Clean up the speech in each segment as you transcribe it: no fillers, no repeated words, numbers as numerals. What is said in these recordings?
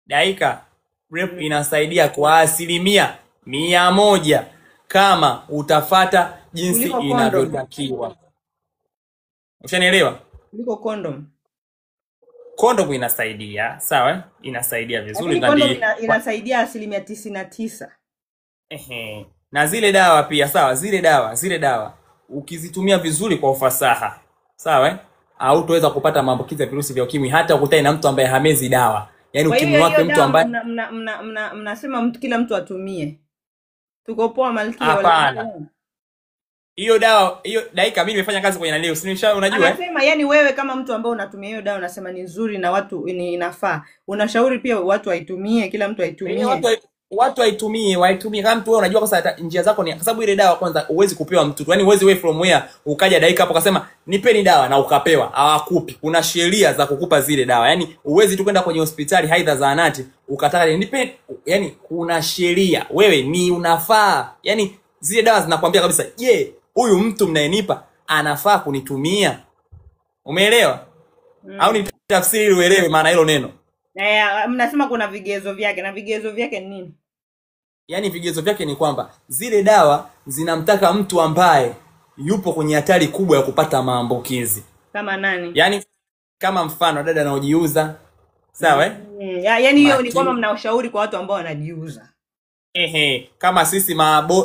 Daika, PrEP inasaidia kwa 100% kama utafata jinsi inavyotakiwa. Ushanielewa? Kuliko condom. Condom inasaidia, sawa? Inasaidia vizuri, condom inasaidia 99%. Na zile dawa pia, sawa? Zile dawa ukizitumia vizuri kwa ufasaha, sawa? Hautaweza kupata maambukizi ya virusi vya ukimwi hata ukutane na mtu ambaye hamezi dawa. Yaani ukimwi wake mtu ambaye mnasema mtu kila mtu atumie. Tuko poa Malkia wala. Hiyo dawa, hiyo Daika, mimi nimefanya kazi kwenye naleo. Si unajua? Anasema yani wewe kama mtu ambaye unatumia hiyo dawa unasema ni nzuri na watu inafaa. Unashauri pia watu waitumie, kila mtu aitumie. Watu waitumie kama mtu wewe unajua kwa njia zako ni kwa sababu ile dawa kwanza huwezi kupewa mtu. Yaani huwezi wewe from where ukaja Daika hapo ukasema nipeni dawa na ukapewa. Hawakupi. Kuna sheria za kukupa zile dawa. Yaani huwezi tu kwenda kwenye hospitali haidha zahanati ukataka nipeni, yaani kuna sheria. Wewe ni unafaa. Yaani zile dawa zinakwambia kabisa, je, huyu mtu mnayenipa anafaa kunitumia? Umeelewa? Au ni tafsiri ili uelewe maana hilo neno? Mnasema kuna vigezo vyake, na vigezo vyake ni nini? Yaani vigezo vyake ni kwamba zile dawa zinamtaka mtu ambaye yupo kwenye hatari kubwa ya kupata maambukizi. Kama nani? Yaani kama mfano dada anaojiuza, sawa? Yaani hiyo ni kwamba mnaushauri kwa watu ambao wanajiuza. Kama sisi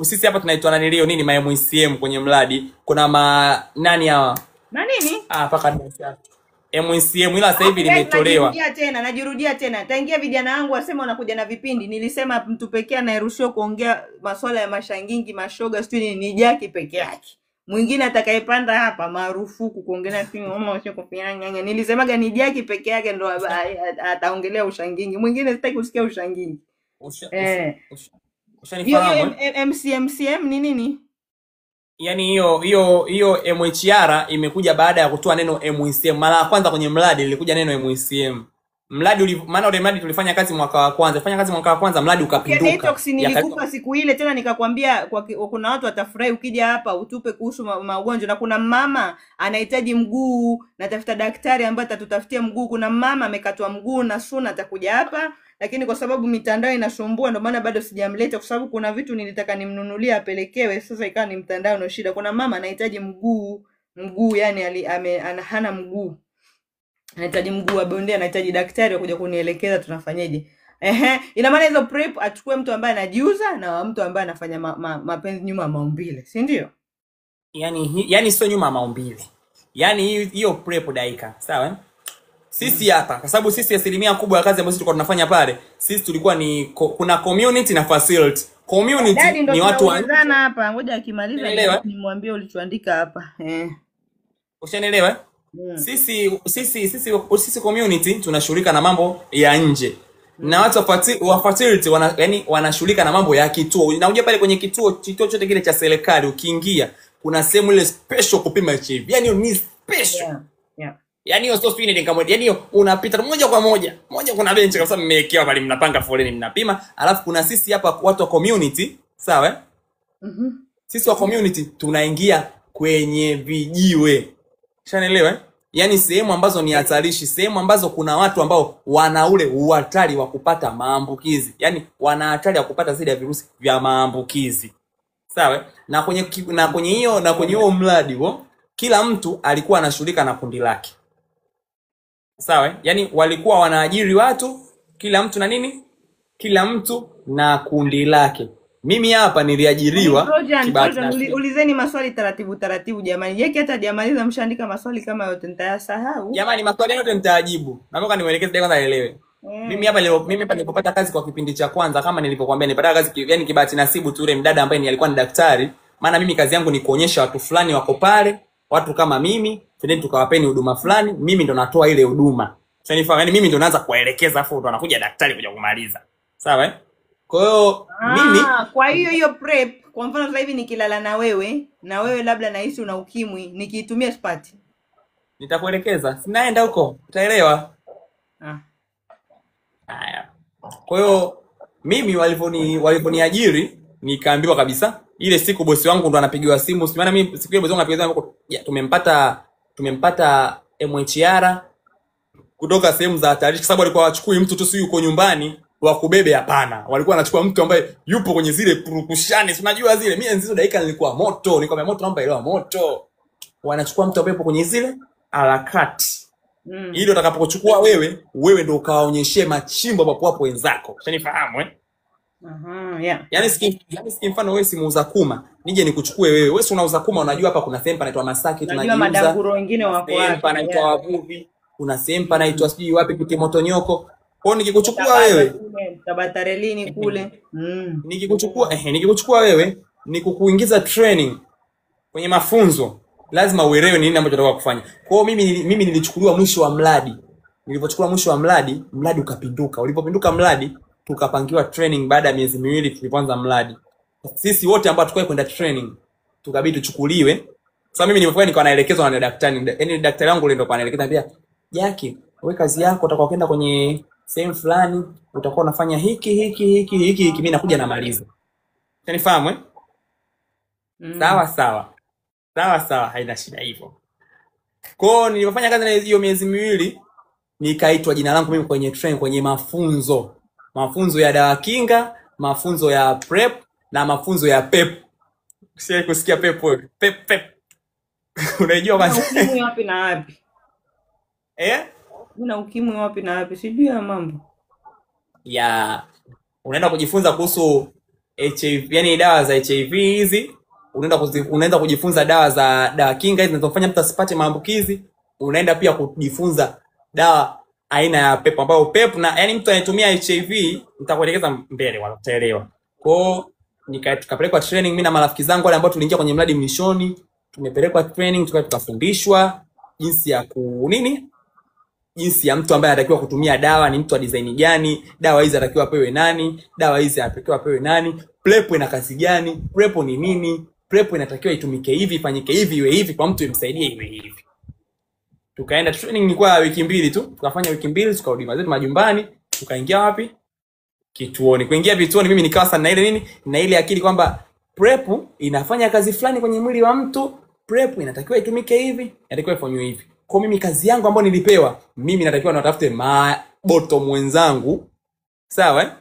sisi hapa tunaitwa nanilio nini MCM kwenye mradi. Kuna nani hawa? Na nini? Paka MCM ila sasa hivi limetolewa. Najirudia tena. Taingia vijana wangu wasema wanakuja na vipindi. Nilisema mtu pekee anayeruhusiwa kuongea masuala ya mashangingi, mashoga, sijui ni Jackie peke yake. Mwingine atakayepanda hapa marufuku kuongelea sio kufianya. Nilisemaga ni Jackie peke yake ndo ataongelea ushangingi. Mwingine sitaki kusikia ushangingi. Ushanifahamu? MCM ni nini? Yaani hiyo MHR imekuja baada ya kutoa neno MCM. Mara ya kwanza kwenye mradi lilikuja neno MCM. Maana ule mradi tulifanya kazi mwaka wa kwanza, mradi ukapinduka. Nilikupa siku ile tena nikakwambia kuna watu watafurahi ukija hapa utupe kuhusu magonjwa, na kuna mama anahitaji mguu, natafuta daktari ambaye atatutafutia mguu. Kuna mama amekatwa mguu na Suna atakuja hapa, lakini kwa sababu mitandao inasumbua ndio maana bado sijamleta, kwa sababu kuna vitu nilitaka nimnunulie apelekewe, sasa ikawa ni mtandao na shida. Kuna mama anahitaji mguu yani hana mguu. Anahitaji mguu wa bondia, anahitaji daktari kuja kunielekeza tunafanyaje. Ina maana hizo PrEP achukue mtu ambaye anajiuza na mtu ambaye anafanya mapenzi nyuma ya maumbile, si ndio? Yaani sio nyuma ya maumbile. Yaani hiyo PrEP Daika, sawa? Sisi hapa kwa sababu sisi asilimia kubwa ya kazi ambazo tulikuwa tunafanya pale, sisi tulikuwa ni kuna community na facility. Community ni watu wanazana hapa. Ngoja akimaliza nimwambie ulichoandika hapa. Ushanielewa? Sisi community tunashughulika na mambo ya nje. Na watu wa facility wanashughulika na mambo ya kituo. Na unajua pale kwenye kituo chote kile cha serikali ukiingia kuna sehemu ile special kupima HIV. Yaani ni special. Yaani hiyo sio swini kama yaani hiyo unapita moja kwa moja kuna bench kabisa mmewekewa pale, mnapanga foleni mnapima. Alafu kuna sisi hapa watu wa community, sawa? Sisi wa community tunaingia kwenye vijiwe. Unaelewa? Yaani sehemu ambazo ni hatarishi, sehemu ambazo kuna watu ambao wana ule uhatari wa kupata maambukizi. Yaani wana hatari ya kupata zile virusi vya maambukizi. Sawa? Na kwenye hiyo mradi huo kila mtu alikuwa anashughulika na kundi lake. Sawa? Yaani walikuwa wanaajiri watu, kila mtu na nini? Kila mtu na kundi lake. Mimi hapa niliajiriwa kibahati. Ulizeni maswali taratibu jamani. Jeki hata hajamaliza mshaandika maswali kama yote nitayasahau. Jamani maswali yote nitajibu. Nataka nimuelekeze kwanza aelewe. Mimi hapa nilipopata kazi kwa kipindi cha kwanza kama nilivyokuambia nilipata kazi yani kibahati nasibu tu, yule mdada ambaye alikuwa ni daktari. Maana mimi kazi yangu ni kuonyesha watu fulani wako pale, watu kama mimi, twendeni tukawapeni huduma fulani, mimi ndo natoa ile huduma. Unanifahamu? Yani mimi ndo naanza kuelekeza afu ndo anakuja daktari kuja kumaliza. Sawa? Kwa hiyo mimi kwa hiyo PrEP kwa mfano sasa hivi nikilala na wewe labda nahisi una ukimwi, nikiitumia spati nitakuelekeza. Sinaenda huko, utaelewa. Haya. Kwa hiyo mimi waliponiajiri nikaambiwa kabisa ile siku bosi wangu ndo anapigiwa simu. Maana mimi siku ile bosi wangu anapigiwa simu, tumempata MHR kutoka sehemu za hatari, kwa sababu walikuwa wachukui mtu tu si yuko nyumbani wa kubebe, hapana. Walikuwa wanachukua mtu ambaye yupo kwenye zile purukushani, unajua zile. Mimi nzizo dakika nilikuwa moto, nilikwambia moto, naomba elewa moto. Wanachukua mtu ambaye yupo kwenye zile harakati. Ili utakapokuchukua wewe ndio ukawaonyeshe machimbo hapo hapo wenzako. Unanifahamu Yeah. Yaani siki mfano wewe si muuza kuma, nije nikuchukue wewe. Wewe si unauza kuma, unajua hapa kuna sehemu panaitwa Masaki tunajiuza. Unajua madanguro wengine wako wapi? Sehemu panaitwa Wavuvi, kuna sehemu panaitwa sijui wapi Kitimotonyoko. Kwa nikikuchukua wewe, Tabatarelini kule. Nikikuchukua wewe, nikukuingiza training kwenye mafunzo, lazima uelewe nini ambacho unataka kufanya. Kwa hiyo mimi nilichukuliwa mwisho wa mradi. Nilipochukuliwa mwisho wa mradi ukapinduka. Ulipopinduka mradi, tukapangiwa training baada ya miezi miwili tulipoanza mradi. Sisi wote ambao tukao kwenda training tukabidi tuchukuliwe. Sasa mimi nilikuwa naelekezwa na daktari. Yaani daktari wangu ndio anaelekeza, pia Jackie, wewe kazi yako utakuwa kwenda kwenye sehemu fulani, utakuwa unafanya hiki, mimi nakuja namaliza. Unanifahamu Sawa, haina shida hivyo. Kwa hiyo nilipofanya kazi na hiyo miezi miwili, nikaitwa jina langu mimi kwenye training, kwenye mafunzo ya dawa kinga, mafunzo ya prep na mafunzo ya pep. Sio kusikia pep wewe. Pep. Unajua basi. Ukimwi wapi na wapi? Una ukimwi wapi na wapi? Sijui ya mambo. Ya unaenda kujifunza kuhusu HIV, yani dawa za HIV hizi. Unaenda kujifunza dawa kinga hizi zinazofanya mtu asipate maambukizi. Unaenda pia kujifunza dawa aina ya pep, ambayo pep na yani mtu anayetumia HIV, nitakuelekeza mbele wala utaelewa. Kwao tukapelekwa training mimi na marafiki zangu wale ambao tuliingia kwenye mradi mwishoni. Tumepelekwa training tukafundishwa jinsi ya mtu ambaye anatakiwa kutumia dawa, ni mtu wa design gani, dawa hizi anatakiwa apewe nani, dawa hizi anatakiwa apewe nani, PrEP ina kazi gani, PrEP ni nini, PrEP inatakiwa itumike hivi, ifanyike hivi, iwe hivi, kwa mtu imsaidie iwe hivi. Tukaenda training ilikuwa wiki mbili tu. Tukafanya wiki mbili, tukarudi mazetu majumbani, tukaingia wapi? Kituoni. Kuingia vituoni mimi nikawa sana na ile akili kwamba PrEP inafanya kazi fulani kwenye mwili wa mtu, PrEP inatakiwa itumike hivi, inatakiwa ifanywe hivi. Kwa mimi kazi yangu ambayo nilipewa, mimi natakiwa natafute bottom wenzangu. Sawa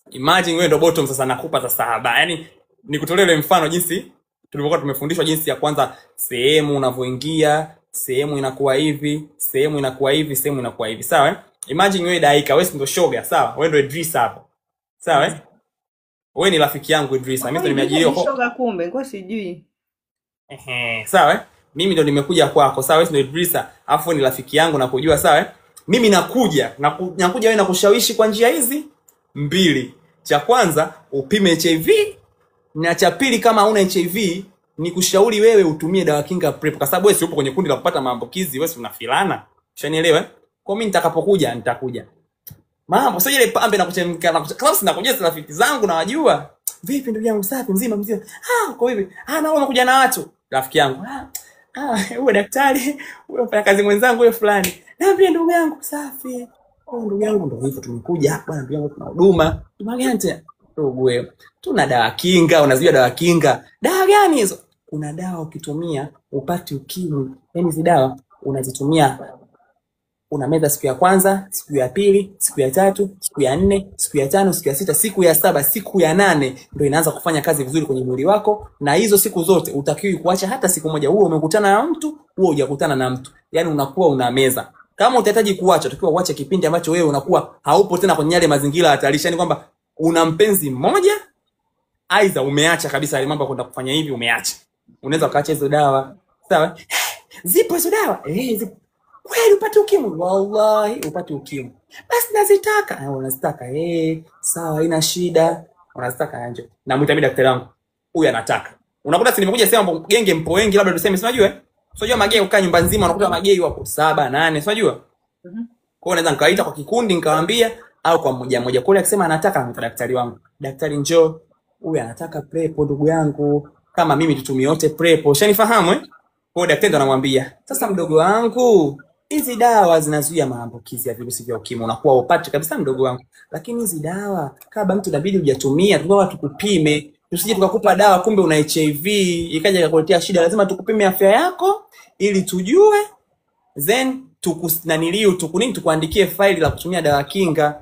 Imagine wewe ndo bottom sasa, nakupa sasa habari. Yaani nikutolee ile mfano jinsi tulivyokuwa tumefundishwa jinsi ya kwanza sehemu unavoingia, sehemu inakuwa hivi, sehemu inakuwa hivi, sehemu inakuwa hivi. Sawa Imagine wewe Daika, wewe ndio shoga, sawa? Wewe ndio Idris hapo. Sawa Wewe ni rafiki yangu Idris. Mimi ndo nimeajiriwa kwa shoga, kumbe ngoja sijui. Sawa mimi ndo nimekuja kwako, sawa? Wewe ndio Idrisa, afu ni rafiki yangu na kujua, sawa? Mimi nakuja wewe na kushawishi kwa njia hizi mbili. Cha kwanza upime HIV, na cha pili kama huna HIV ni kushauri wewe utumie dawa kinga PrEP, kwa sababu wewe si upo kwenye kundi la kupata maambukizi, wewe si unafilana. Ushanielewa? Kwa mimi nitakapokuja nitakuja. Mambo sio ile pambe na kuchemka na kama sinakuja rafiki zangu na wajua. Vipi ndugu yangu, safi mzima? Kwa hivi. Na wewe unakuja na watu. Rafiki yangu. Wewe daktari, wewe mfanya kazi mwenzangu wewe fulani. Niambie ndugu yangu, safi. Ndugu yangu ndio hivyo tumekuja hapa, ndugu yangu tuna huduma. Huduma gani tena? Ndugu wewe. Tuna dawa kinga, unazijua dawa kinga. Dawa gani hizo? Kuna dawa ukitumia upate ukimwi. Yaani hizo dawa unazitumia, unameza siku ya kwanza, siku ya pili, siku ya tatu, siku ya 4, siku ya 5, siku ya 6, siku ya 7, siku ya 8 ndio inaanza kufanya kazi vizuri kwenye mwili wako. Na hizo siku zote utakiwi kuacha hata siku moja. Huo umekutana na mtu, huo hujakutana na mtu. Yaani unakuwa unameza. Kama utahitaji kuacha, utakiwa uache kipindi ambacho wewe unakuwa haupo tena kwenye yale mazingira hatarishi. Yaani kwamba una mpenzi mmoja, aidha umeacha kabisa ile mambo kwenda kufanya hivi, umeacha. Unaweza ukaacha hizo dawa. Sawa? Zipo hizo dawa? Zipo. Kweli upate ukimwi? Wallahi upate ukimwi. Basi nazitaka. Unazitaka. Sawa, haina shida. Unazitaka anje. Na mwitabidi daktari wangu. Huyu anataka. Unakuta si nimekuja sema genge mpo wengi, labda tuseme si unajua unajua magei ukaa nyumba nzima unakuta magei wapo 7, 8, si unajua? Kwa hiyo naweza nikaita kwa kikundi nikawaambia, au kwa mmoja mmoja. Kule akisema anataka, na daktari wangu. Daktari njoo. Huyu anataka PrEP ndugu yangu. Kama mimi tutumie wote PrEP. Ushanifahamu Kwa daktari anamwambia, sasa mdogo wangu, hizi dawa zinazuia maambukizi ya virusi vya ukimwi, unakuwa upate kabisa mdogo wangu. Lakini hizi dawa kama mtu inabidi hujatumia, tukao tukupime. Tusije tukakupa dawa kumbe una HIV, ikaja ikakuletea shida. Lazima tukupime afya yako ili tujue, then tukunaniliu tukunini tukuandikie faili la kutumia dawa kinga.